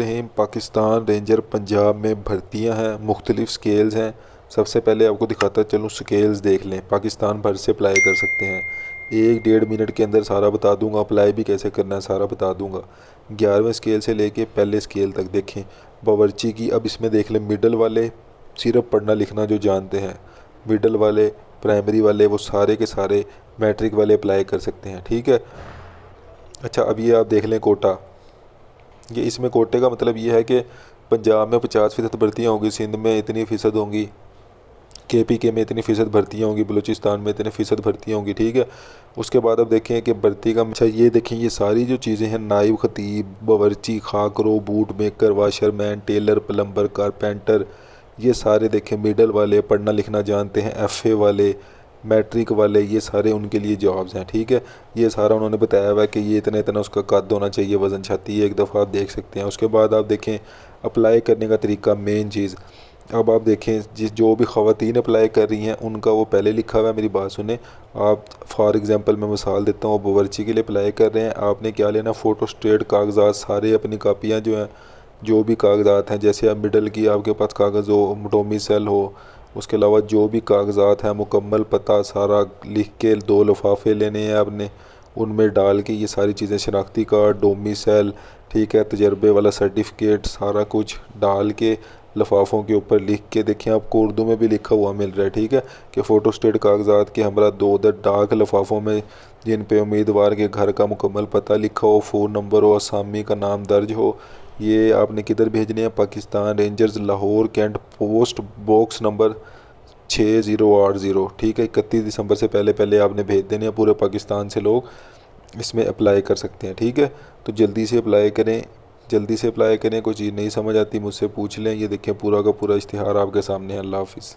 रहीम। Pakistan ranger Punjab में भर्तियां हैं, मुख्तलिफ स्केल्स हैं। सबसे पहले आपको दिखाता चलूँ, स्केल्स देख लें। पाकिस्तान भर से अप्लाई कर सकते हैं। 1-1.5 मिनट के अंदर सारा बता दूंगा, अप्लाई भी कैसे करना है सारा बता दूंगा। 11वें स्केल से लेके पहले स्केल तक देखें बावर्ची की। अब इसमें देख लें, मिडल वाले सिर्फ पढ़ना लिखना जो जानते हैं, मिडल वाले, प्राइमरी वाले, वो सारे के सारे, मैट्रिक वाले अप्लाई कर सकते हैं। ठीक है। अच्छा, अब ये आप देख लें कोटा। ये इसमें कोटे का मतलब ये है कि पंजाब में 50% भर्तियाँ होंगी, सिंध में इतनी फ़ीसद होंगी, KPK में इतनी फ़ीसद भर्तियाँ होंगी, बलूचिस्तान में इतने फ़ीसद भर्तियाँ होंगी। ठीक है। उसके बाद अब देखें कि भर्ती का, अच्छा ये देखें, ये सारी जो चीज़ें हैं, नाइब खतीब, बावर्ची, खाकरो, boot maker, washerman, tailor, plumber, carpenter, ये सारे देखें मिडल वाले, पढ़ना लिखना जानते हैं, FA वाले, मैट्रिक वाले, ये सारे उनके लिए जॉब्स हैं। ठीक है। ये सारा उन्होंने बताया हुआ है कि ये इतना इतना उसका कद होना चाहिए, वज़न छाती, ये एक दफ़ा आप देख सकते हैं। उसके बाद आप देखें अप्लाई करने का तरीका, मेन चीज़। अब आप देखें जो भी ख़वातीन अप्लाई कर रही हैं उनका वो पहले लिखा हुआ है, मेरी बात सुने आप। फॉर एग्ज़ाम्पल मैं मिसाल देता हूँ, बावर्ची के लिए अप्लाई कर रहे हैं, आपने क्या लेना, फ़ोटो स्टेट कागज़ात सारे, अपनी कापियाँ जो हैं, जो भी कागज़ात हैं, जैसे अब मिडल की आपके पास कागज़ हो, डोमिसाइल हो, उसके अलावा जो भी कागज़ात हैं, मुकम्मल पता सारा लिख के 2 लिफाफे लेने हैं आपने, उनमें डाल के ये सारी चीज़ें, शनाख्ती कार्ड, डोमिसाइल, ठीक है, तजर्बे वाला सर्टिफिकेट, सारा कुछ डाल के लिफाफों के ऊपर लिख के, देखें आपको उर्दू में भी लिखा हुआ मिल रहा है। ठीक है, कि फ़ोटो स्टेट कागज़ात के हमरा 2 डाक लिफाफों में, जिन पे उम्मीदवार के घर का मुकम्मल पता लिखा हो, फ़ोन नंबर हो, असामी का नाम दर्ज हो। ये आपने किधर भेजने हैं, Pakistan rangers, Lahore cantt, post box number 6080। ठीक है। 31 दिसंबर से पहले पहले आपने भेज देने हैं। पूरे पाकिस्तान से लोग इसमें अप्लाई कर सकते हैं। ठीक है। तो जल्दी से अप्लाई करें, जल्दी से अप्लाई करें। कोई चीज़ नहीं समझ आती मुझसे पूछ लें। ये देखें पूरा का पूरा इश्तिहार आपके सामने है। अल्लाह हाफिज़।